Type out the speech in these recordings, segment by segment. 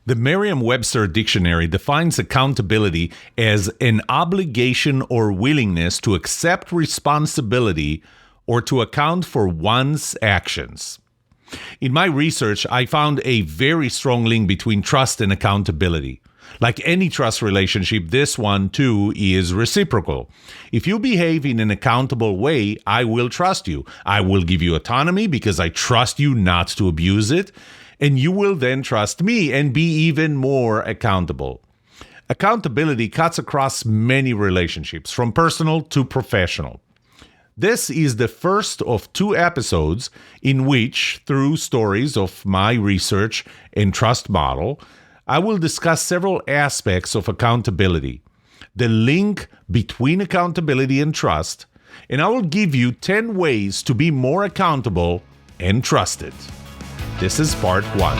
The Merriam-Webster dictionary defines accountability as an obligation or willingness to accept responsibility or to account for one's actions. In my research, I found a very strong link between trust and accountability. Like any trust relationship, this one too is reciprocal. If you behave in an accountable way, I will trust you. I will give you autonomy because I trust you not to abuse it. And you will then trust me and be even more accountable. Accountability cuts across many relationships, from personal to professional. This is the first of 2 episodes in which, through stories of my research and trust model, I will discuss several aspects of accountability, the link between accountability and trust, and I will give you 10 ways to be more accountable and trusted. This is part 1.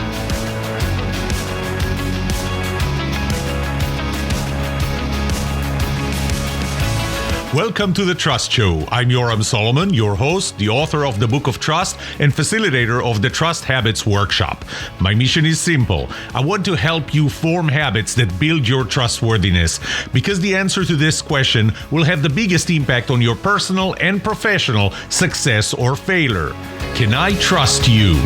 Welcome to The Trust Show. I'm Yoram Solomon, your host, the author of the Book of Trust, and facilitator of the Trust Habits Workshop. My mission is simple. I want to help you form habits that build your trustworthiness, because the answer to this question will have the biggest impact on your personal and professional success or failure. Can I trust you?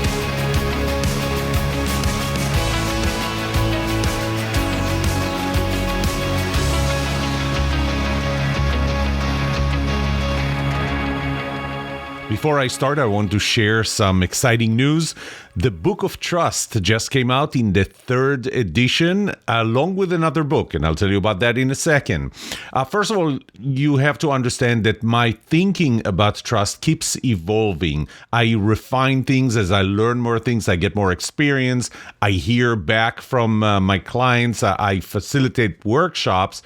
Before I start, I want to share some exciting news. The Book of Trust just came out in the 3rd edition, along with another book, and I'll tell you about that in a second. First of all, you have to understand that my thinking about trust keeps evolving. I refine things as I learn more things, I get more experience, I hear back from my clients, I facilitate workshops,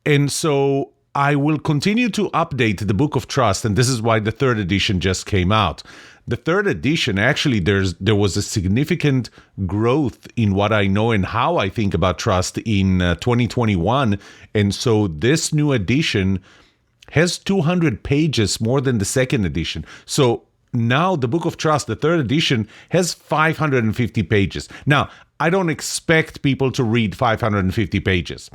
and so I will continue to update the Book of Trust, and this is why the 3rd edition just came out. The 3rd edition, actually, there was a significant growth in what I know and how I think about trust in 2021, and so this new edition has 200 pages more than the 2nd edition. So now the Book of Trust, the 3rd edition, has 550 pages. Now, I don't expect people to read 550 pages.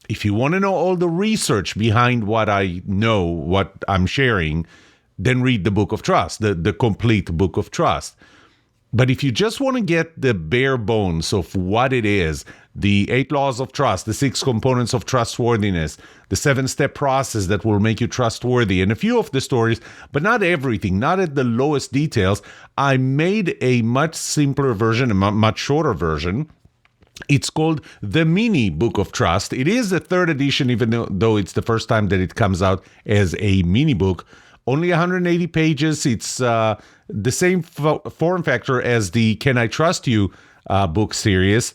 If you want to know all the research behind what I know, what I'm sharing, then read the Book of Trust, the complete Book of Trust. But if you just want to get the bare bones of what it is, the 8 laws of trust, the 6 components of trustworthiness, the 7-step process that will make you trustworthy, and a few of the stories, but not everything, not at the lowest details, I made a much simpler version, a much shorter version. It's called the Mini Book of Trust. It is the 3rd edition, even though it's the first time that it comes out as a mini book. Only 180 pages. It's the same form factor as the Can I Trust You book series.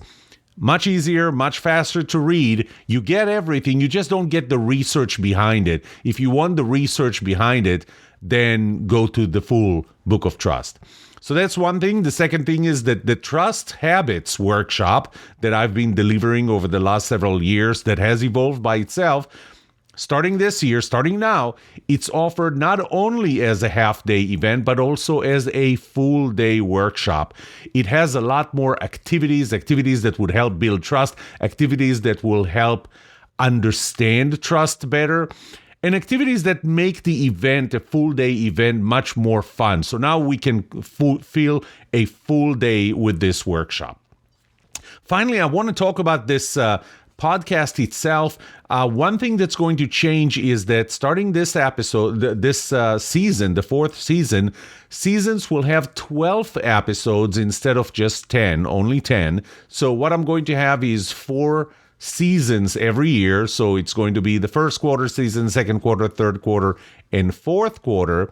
Much easier, much faster to read. You get everything. You just don't get the research behind it. If you want the research behind it, then go to the full Book of Trust. So that's one thing. The second thing is that the Trust Habits Workshop that I've been delivering over the last several years, that has evolved by itself, starting this year, starting now, it's offered not only as a half-day event, but also as a full-day workshop. It has a lot more activities that would help build trust, activities that will help understand trust better, and activities that make the event, a full-day event, much more fun. So now we can feel a full day with this workshop. Finally, I want to talk about this podcast itself. One thing that's going to change is that starting this episode, this season, the 4th season, seasons will have 12 episodes instead of just 10, only 10. So what I'm going to have is 4 seasons every year. So it's going to be the 1st quarter season, 2nd quarter, 3rd quarter, and 4th quarter.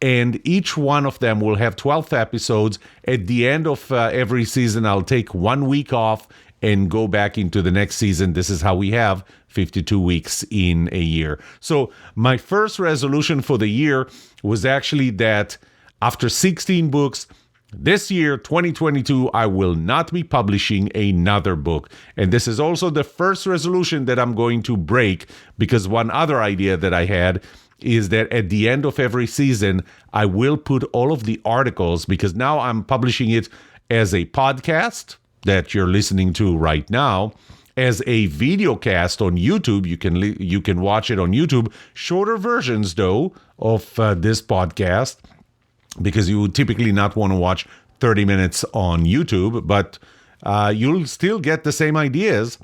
And each one of them will have 12 episodes. At the end of every season, I'll take 1 week off and go back into the next season. This is how we have 52 weeks in a year. So my first resolution for the year was actually that after 16 books, this year, 2022, I will not be publishing another book. And this is also the first resolution that I'm going to break, because one other idea that I had is that at the end of every season, I will put all of the articles, because now I'm publishing it as a podcast, that you're listening to right now as a video cast on YouTube. You can watch it on YouTube. Shorter versions, though, of this podcast, because you would typically not want to watch 30 minutes on YouTube, but you'll still get the same ideas,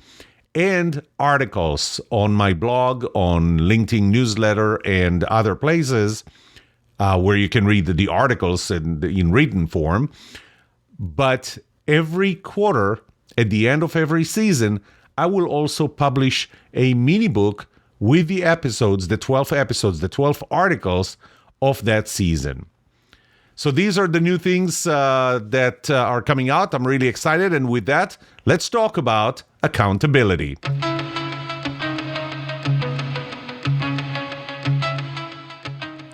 and articles on my blog, on LinkedIn newsletter, and other places where you can read the articles in written form. But every quarter, at the end of every season, I will also publish a mini book with the episodes, the 12 episodes, the 12 articles of that season. So these are the new things that are coming out. I'm really excited. And with that, let's talk about accountability.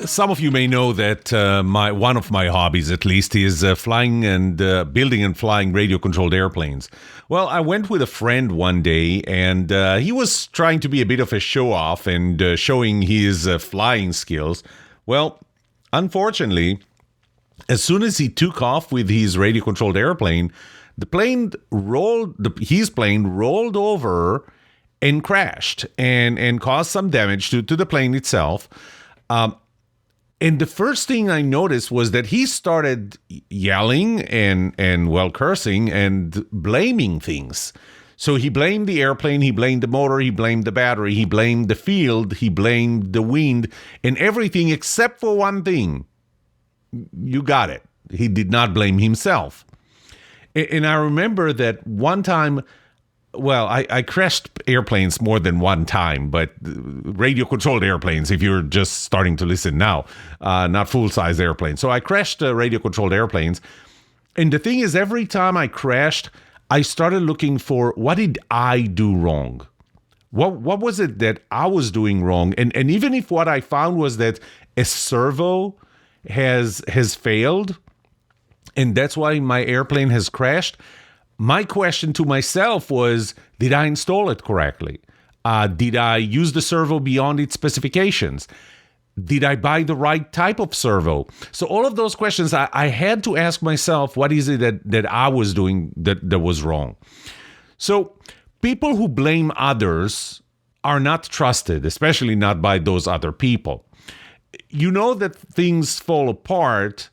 Some of you may know that one of my hobbies, at least, is flying and building and flying radio-controlled airplanes. Well, I went with a friend one day, and he was trying to be a bit of a show-off and showing his flying skills. Well, unfortunately, as soon as he took off with his radio-controlled airplane, his plane rolled over and crashed and caused some damage to the plane itself. And the first thing I noticed was that he started yelling and cursing and blaming things. So he blamed the airplane, he blamed the motor, he blamed the battery, he blamed the field, he blamed the wind, and everything except for one thing. You got it. He did not blame himself. And I remember that one time, well, I crashed airplanes more than one time, but radio-controlled airplanes, if you're just starting to listen now, not full-size airplanes. So I crashed radio-controlled airplanes. And the thing is, every time I crashed, I started looking for, what did I do wrong? What was it that I was doing wrong? And even if what I found was that a servo has failed, and that's why my airplane has crashed, my question to myself was, did I install it correctly? Did I use the servo beyond its specifications? Did I buy the right type of servo? So all of those questions, I had to ask myself, what is it that I was doing that was wrong? So people who blame others are not trusted, especially not by those other people. You know that things fall apart,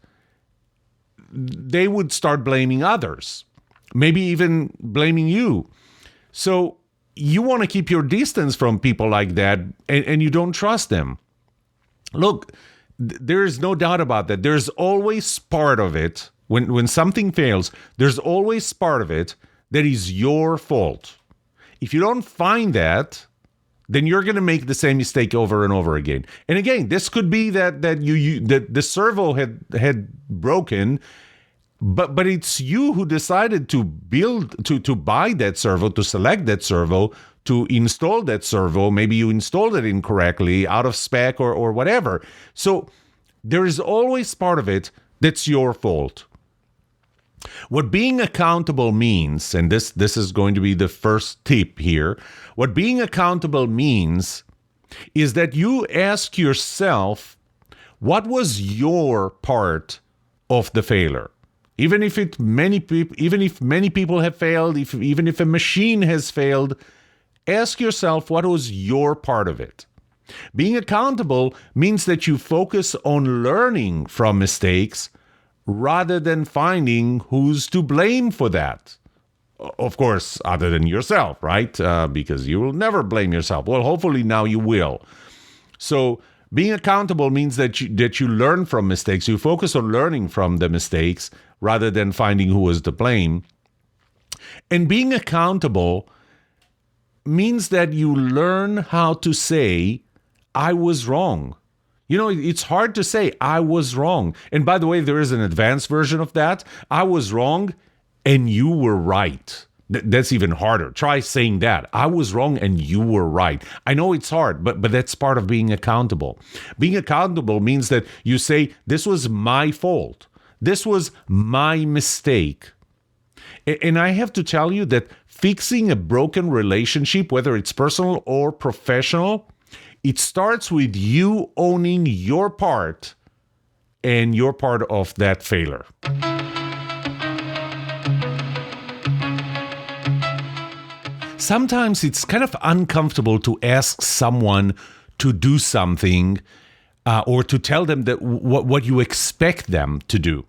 they would start blaming others. Maybe even blaming you. So you want to keep your distance from people like that, and you don't trust them. Look, there is no doubt about that. There's always part of it, when something fails, there's always part of it that is your fault. If you don't find that, then you're going to make the same mistake over and over again. And again, this could be that the servo had broken, but it's you who decided to buy that servo, to select that servo, to install that servo. Maybe you installed it incorrectly, out of spec or whatever. So there is always part of it that's your fault. What being accountable means, and this is going to be the first tip here, what being accountable means is that you ask yourself, what was your part of the failure? Even if many people have failed, even if a machine has failed, ask yourself, what was your part of it? Being accountable means that you focus on learning from mistakes rather than finding who's to blame for that. Of course, other than yourself, right? Because you will never blame yourself. Well, hopefully now you will. So being accountable means that you learn from mistakes. You focus on learning from the mistakes rather than finding who is to blame. And being accountable means that you learn how to say, I was wrong. You know, it's hard to say, I was wrong. And by the way, there is an advanced version of that. I was wrong and you were right. That's even harder. Try saying that. I was wrong and you were right. I know it's hard, but that's part of being accountable. Being accountable means that you say, this was my fault. This was my mistake. And I have to tell you that fixing a broken relationship, whether it's personal or professional, it starts with you owning your part and your part of that failure. sometimes it's kind of uncomfortable to ask someone to do something or to tell them that what you expect them to do.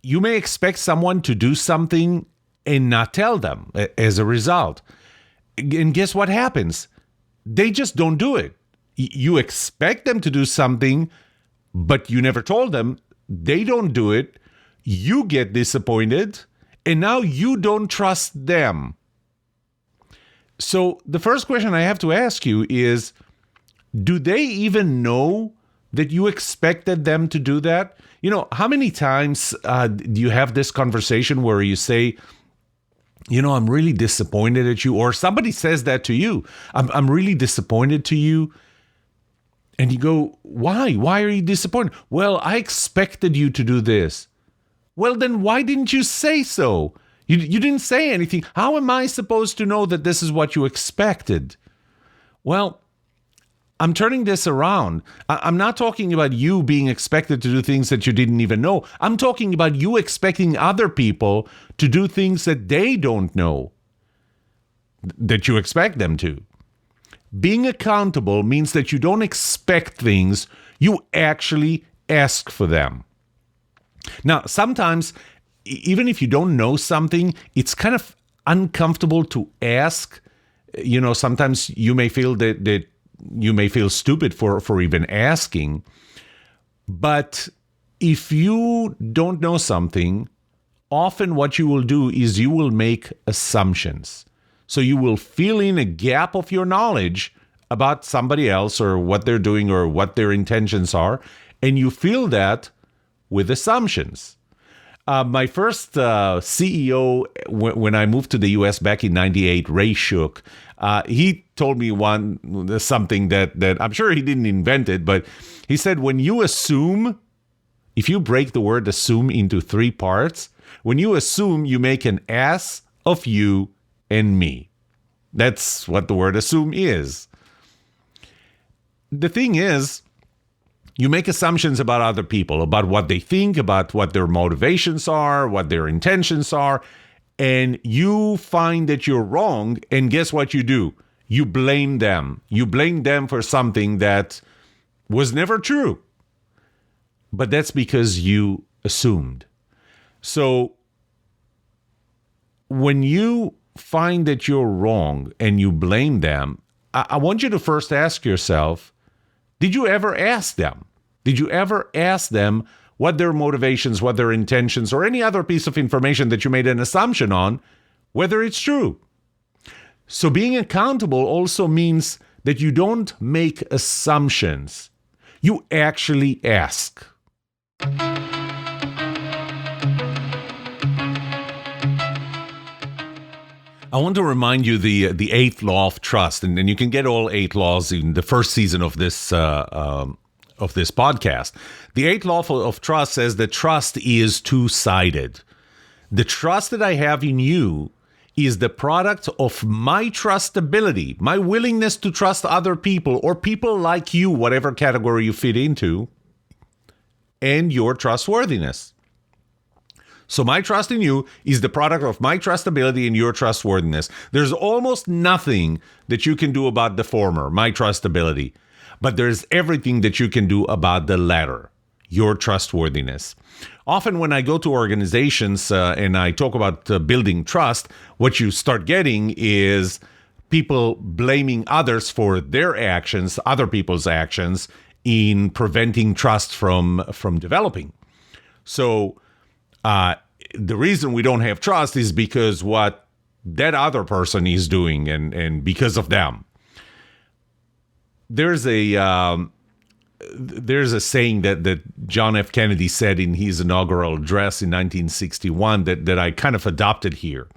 You may expect someone to do something and not tell them as a result. And guess what happens? They just don't do it. You expect them to do something, but you never told them. They don't do it. You get disappointed, and now you don't trust them. So the first question I have to ask you is, do they even know that you expected them to do that? You know, how many times do you have this conversation where you say, you know, I'm really disappointed at you, or somebody says that to you, I'm really disappointed to you. And you go, why? Why are you disappointed? Well, I expected you to do this. Well, then why didn't you say so? You didn't say anything. How am I supposed to know that this is what you expected? Well, I'm turning this around. I'm not talking about you being expected to do things that you didn't even know. I'm talking about you expecting other people to do things that they don't know that you expect them to. Being accountable means that you don't expect things, you actually ask for them. Now, sometimes, even if you don't know something, it's kind of uncomfortable to ask. You know, sometimes you may feel that you may feel stupid for even asking. But if you don't know something, often what you will do is you will make assumptions. So you will fill in a gap of your knowledge about somebody else or what they're doing or what their intentions are, and you fill that with assumptions. My first CEO, when I moved to the U.S. back in '98, Ray Shook, he told me something that I'm sure he didn't invent it, but he said, when you assume, if you break the word assume into 3 parts, when you assume, you make an ass of you and me. That's what the word assume is. The thing is, you make assumptions about other people, about what they think, about what their motivations are, what their intentions are, and you find that you're wrong, and guess what you do? You blame them. You blame them for something that was never true. But that's because you assumed. So when you find that you're wrong and you blame them, I want you to first ask yourself, did you ever ask them? Did you ever ask them what their motivations, what their intentions, or any other piece of information that you made an assumption on, whether it's true? So being accountable also means that you don't make assumptions. You actually ask. I want to remind you the 8th law of trust, and you can get all 8 laws in the first season of this podcast. The 8th law of trust says that trust is two-sided. The trust that I have in you is the product of my trustability, my willingness to trust other people or people like you, whatever category you fit into, and your trustworthiness. So my trust in you is the product of my trustability and your trustworthiness. There's almost nothing that you can do about the former, my trustability, but there's everything that you can do about the latter, your trustworthiness. Often when I go to organizations and I talk about building trust, what you start getting is people blaming others for their actions, other people's actions, in preventing trust from developing. So the reason we don't have trust is because what that other person is doing and because of them. There's a saying that John F. Kennedy said in his inaugural address in 1961 that I kind of adopted here.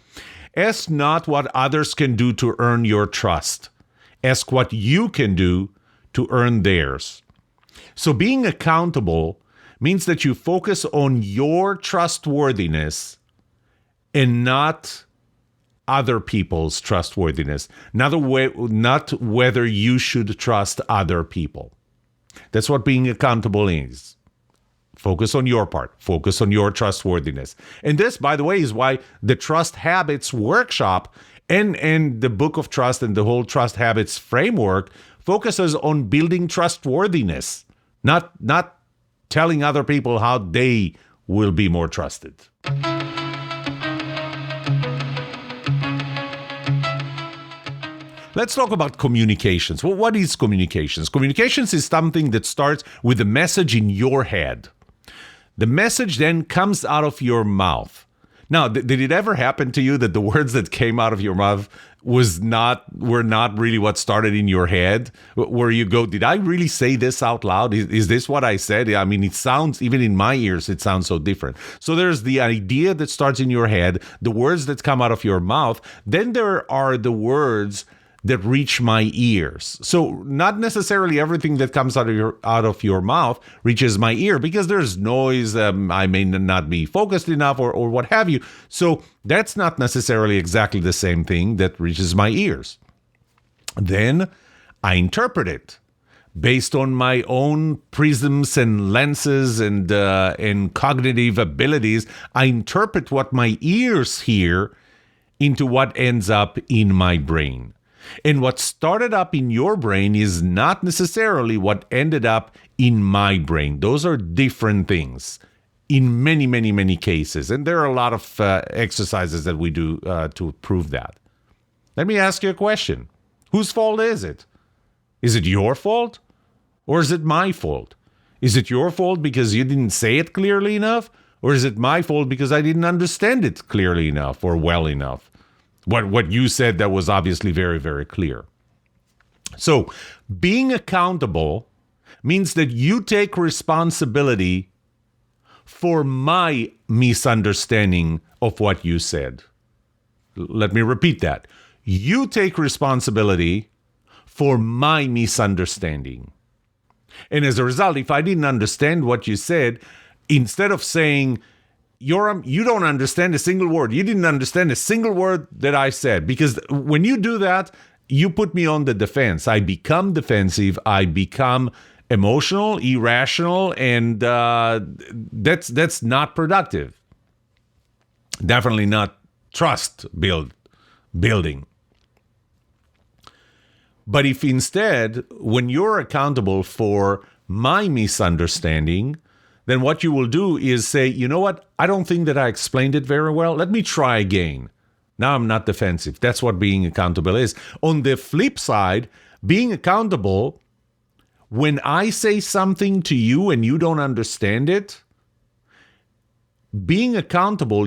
Ask not what others can do to earn your trust. Ask what you can do to earn theirs. So being accountable means that you focus on your trustworthiness and not other people's trustworthiness, not whether you should trust other people. That's what being accountable is. Focus on your part. Focus on your trustworthiness. And this, by the way, is why the Trust Habits workshop and the Book of Trust and the whole Trust Habits framework focuses on building trustworthiness, not telling other people how they will be more trusted. Let's talk about communications. Well, what is communications? Communications is something that starts with a message in your head. The message then comes out of your mouth. Now, did it ever happen to you that the words that came out of your mouth were not really what started in your head? Where you go, did I really say this out loud? Is this what I said? I mean, it sounds, even in my ears, it sounds so different. So there's the idea that starts in your head, the words that come out of your mouth. Then there are the words that reach my ears. So not necessarily everything that comes out of your mouth reaches my ear, because there's noise. I may not be focused enough or what have you. So that's not necessarily exactly the same thing that reaches my ears. Then I interpret it based on my own prisms and lenses and cognitive abilities. I interpret what my ears hear into what ends up in my brain. And what started up in your brain is not necessarily what ended up in my brain. Those are different things in many, many, many cases. And there are a lot of exercises that we do to prove that. Let me ask you a question. Whose fault is it? Is it your fault? Or is it my fault? Is it your fault because you didn't say it clearly enough? Or is it my fault because I didn't understand it clearly enough or well enough? What you said that was obviously very, very clear. So being accountable means that you take responsibility for my misunderstanding of what you said. Let me repeat that. You take responsibility for my misunderstanding. And as a result, if I didn't understand what you said, instead of saying, Yoram, you don't understand a single word. You didn't understand a single word that I said. Because when you do that, you put me on the defense. I become defensive. I become emotional, irrational, and that's not productive. Definitely not trust building. But if instead, when you're accountable for my misunderstanding, then what you will do is say, you know what? I don't think that I explained it very well. Let me try again. Now I'm not defensive. That's what being accountable is. On the flip side, being accountable, when I say something to you and you don't understand it, being accountable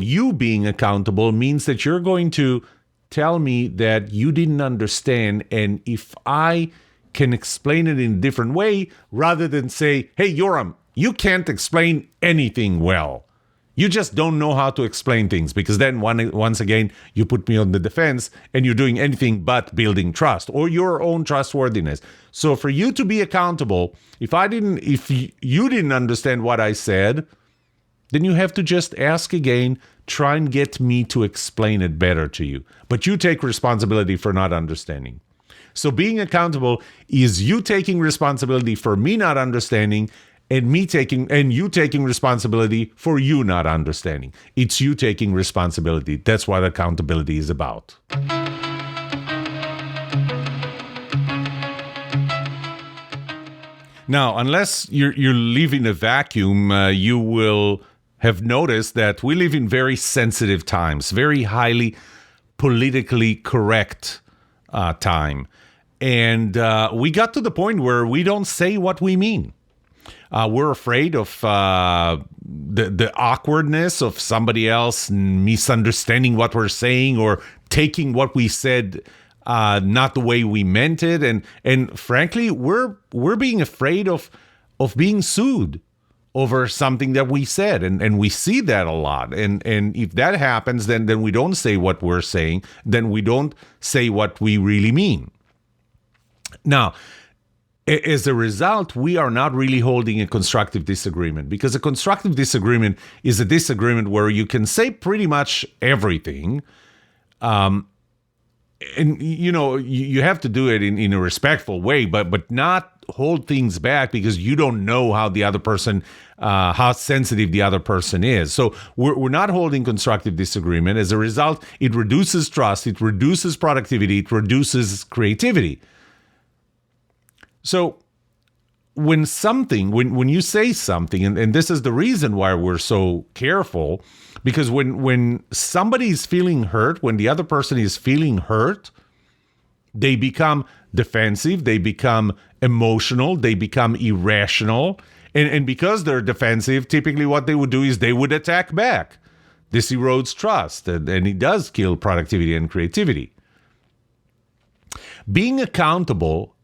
means that you're going to tell me that you didn't understand, and if I can explain it in a different way, rather than say, hey, Yoram, you can't explain anything well. You just don't know how to explain things, because then once again, you put me on the defense and you're doing anything but building trust or your own trustworthiness. So for you to be accountable, if you didn't understand what I said, then you have to just ask again, try and get me to explain it better to you. But you take responsibility for not understanding. So being accountable is you taking responsibility for me not understanding, and you taking responsibility for you not understanding. It's you taking responsibility. That's what accountability is about. Now, unless you live in a vacuum, you will have noticed that we live in very sensitive times, very highly politically correct time. And we got to the point where we don't say what we mean. We're afraid of the awkwardness of somebody else misunderstanding what we're saying or taking what we said not the way we meant it. And frankly, we're being afraid of being sued over something that we said. And we see that a lot. And if that happens, then we don't say what we're saying. Then we don't say what we really mean. Now, as a result, we are not really holding a constructive disagreement, because a constructive disagreement is a disagreement where you can say pretty much everything. And, you have to do it in a respectful way, but not hold things back because you don't know how the other person, how sensitive the other person is. So we're not holding constructive disagreement. As a result, it reduces trust, it reduces productivity, it reduces creativity. So when you say something, and this is the reason why we're so careful, because when somebody is feeling hurt, when the other person is feeling hurt, they become defensive, they become emotional, they become irrational. And because they're defensive, typically what they would do is they would attack back. This erodes trust, and it does kill productivity and creativity. Being accountable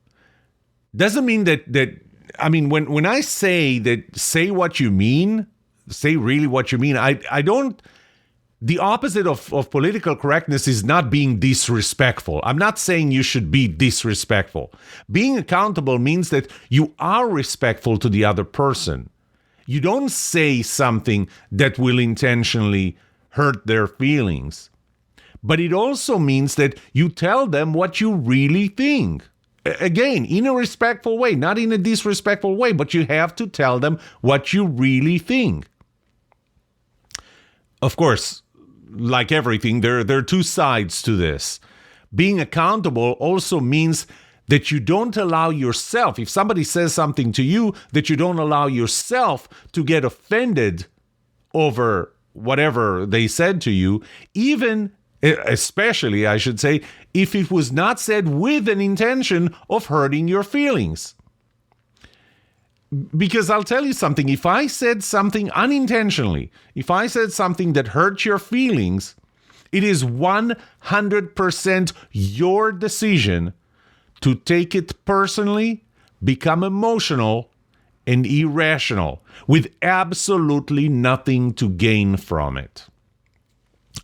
doesn't mean that when I say that, say what you mean, say really what you mean, I don't. The opposite of political correctness is not being disrespectful. I'm not saying you should be disrespectful. Being accountable means that you are respectful to the other person. You don't say something that will intentionally hurt their feelings. But it also means that you tell them what you really think. Again, in a respectful way, not in a disrespectful way, but you have to tell them what you really think. Of course, like everything, there are two sides to this. Being accountable also means that you don't allow yourself, if somebody says something to you, that you don't allow yourself to get offended over whatever they said to you, even, especially, I should say, if it was not said with an intention of hurting your feelings. Because I'll tell you something, if I said something unintentionally, if I said something that hurt your feelings, it is 100% your decision to take it personally, become emotional, and irrational, with absolutely nothing to gain from it.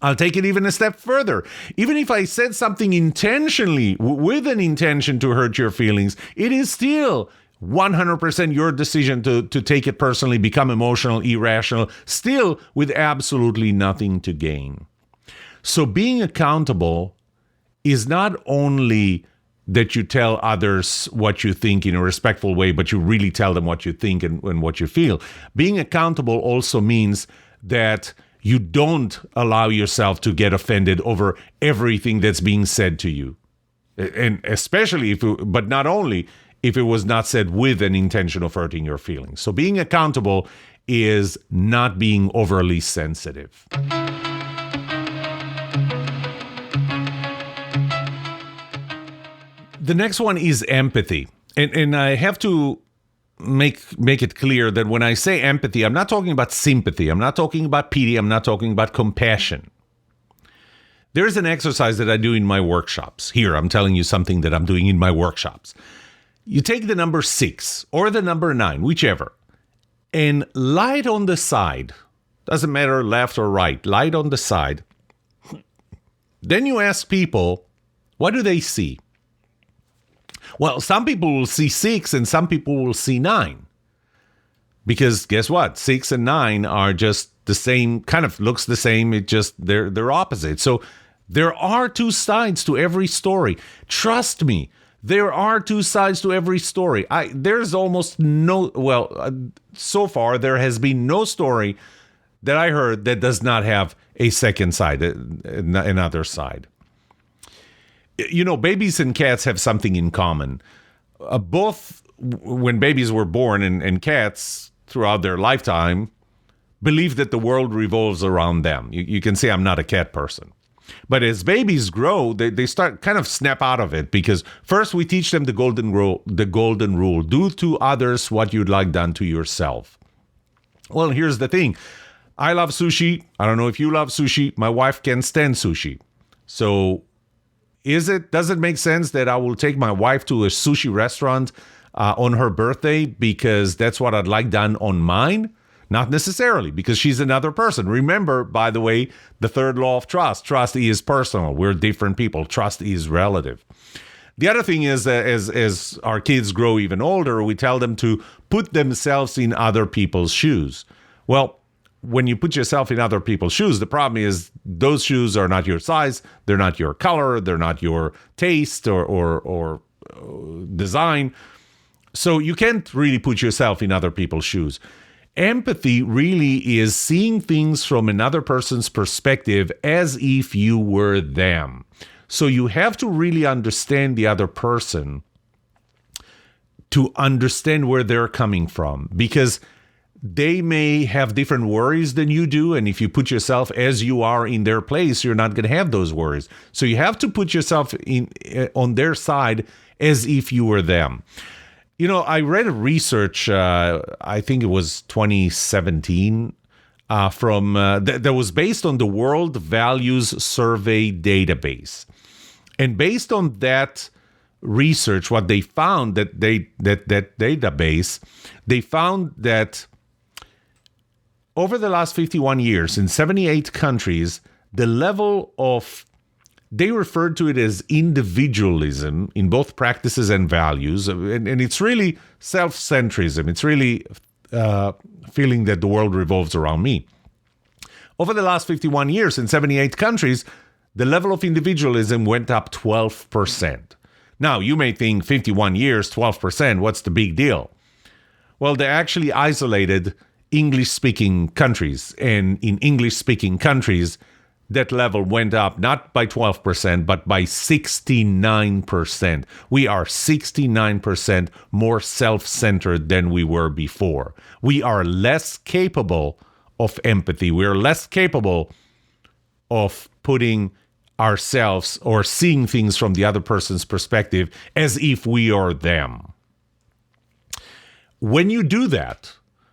I'll take it even a step further. Even if I said something intentionally, with an intention to hurt your feelings, it is still 100% your decision to take it personally, become emotional, irrational, still with absolutely nothing to gain. So being accountable is not only that you tell others what you think in a respectful way, but you really tell them what you think and what you feel. Being accountable also means that you don't allow yourself to get offended over everything that's being said to you. And especially but not only if it was not said with an intention of hurting your feelings. So being accountable is not being overly sensitive. The next one is empathy. And I have to make it clear that when I say empathy, I'm not talking about sympathy. I'm not talking about pity. I'm not talking about compassion. There's an exercise that I do in my workshops. Here, I'm telling you something that I'm doing in my workshops. You take the number 6 or the number 9, whichever, and lie it on the side. Doesn't matter left or right. Lie it on the side. Then you ask people, what do they see? Well, some people will see 6 and some people will see 9. Because guess what? 6 and 9 are just the same, kind of looks the same. It just, they're opposite. So there are two sides to every story. Trust me. There are two sides to every story. There's almost so far there has been no story that I heard that does not have a second side, another side. You know, babies and cats have something in common. Both, when babies were born and cats throughout their lifetime, believe that the world revolves around them. You can say I'm not a cat person. But as babies grow, they start kind of snap out of it, because first we teach them the golden rule, do to others what you'd like done to yourself. Well, here's the thing. I love sushi. I don't know if you love sushi. My wife can't stand sushi. So does it make sense that I will take my wife to a sushi restaurant on her birthday because that's what I'd like done on mine? Not necessarily, because she's another person. Remember, by the way, the third law of trust. Trust is personal. We're different people. Trust is relative. The other thing is, as our kids grow even older, we tell them to put themselves in other people's shoes. Well, when you put yourself in other people's shoes, the problem is those shoes are not your size. They're not your color. They're not your taste or design. So you can't really put yourself in other people's shoes. Empathy really is seeing things from another person's perspective as if you were them. So you have to really understand the other person to understand where they're coming from, because they may have different worries than you do. And if you put yourself as you are in their place, you're not going to have those worries. So you have to put yourself on their side as if you were them. You know, I read a research, I think it was 2017, that was based on the World Values Survey database. And based on that research, what they found, that database, they found that over the last 51 years, in 78 countries, the level of, they referred to it as individualism in both practices and values. And it's really self-centrism. It's really feeling that the world revolves around me. Over the last 51 years, in 78 countries, the level of individualism went up 12%. Now, you may think 51 years, 12%, what's the big deal? Well, they actually isolated English-speaking countries. And in English-speaking countries, that level went up not by 12%, but by 69%. We are 69% more self-centered than we were before. We are less capable of empathy. We are less capable of putting ourselves or seeing things from the other person's perspective as if we are them. When you do that,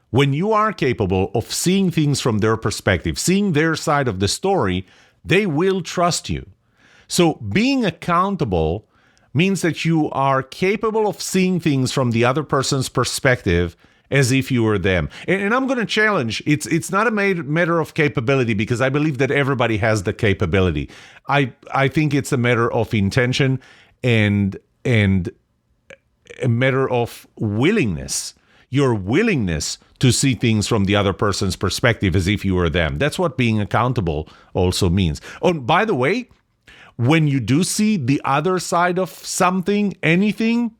when you are capable of seeing things from their perspective, seeing their side of the story, they will trust you. So being accountable means that you are capable of seeing things from the other person's perspective as if you were them. And I'm going to challenge, it's not a matter of capability, because I believe that everybody has the capability. I think it's a matter of intention and a matter of willingness. Your willingness to see things from the other person's perspective as if you were them. That's what being accountable also means. Oh, by the way, when you do see the other side of something, anything,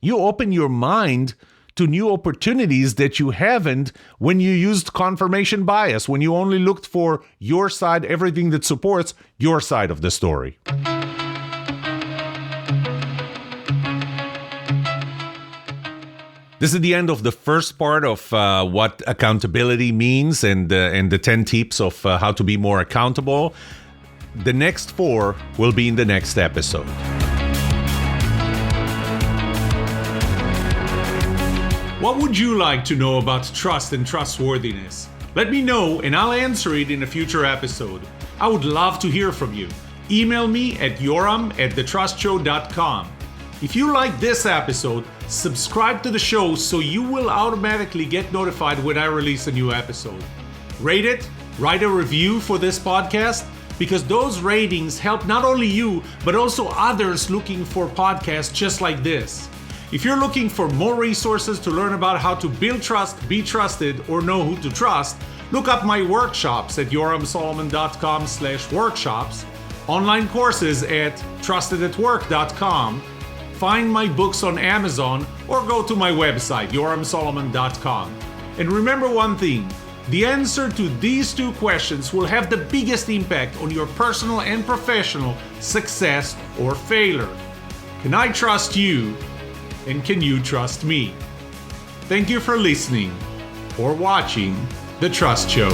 you open your mind to new opportunities that you haven't when you used confirmation bias, when you only looked for your side, everything that supports your side of the story. This is the end of the first part of what accountability means and the 10 tips of how to be more accountable. The next 4 will be in the next episode. What would you like to know about trust and trustworthiness? Let me know and I'll answer it in a future episode. I would love to hear from you. Email me at yoram@thetrustshow.com. If you like this episode, subscribe to the show so you will automatically get notified when I release a new episode. Rate it, write a review for this podcast, because those ratings help not only you, but also others looking for podcasts just like this. If you're looking for more resources to learn about how to build trust, be trusted, or know who to trust, look up my workshops at yoramsolomon.com/workshops, online courses at trustedatwork.com, find my books on Amazon, or go to my website, yoramsolomon.com. And remember one thing, the answer to these 2 questions will have the biggest impact on your personal and professional success or failure. Can I trust you? And can you trust me? Thank you for listening or watching The Trust Show.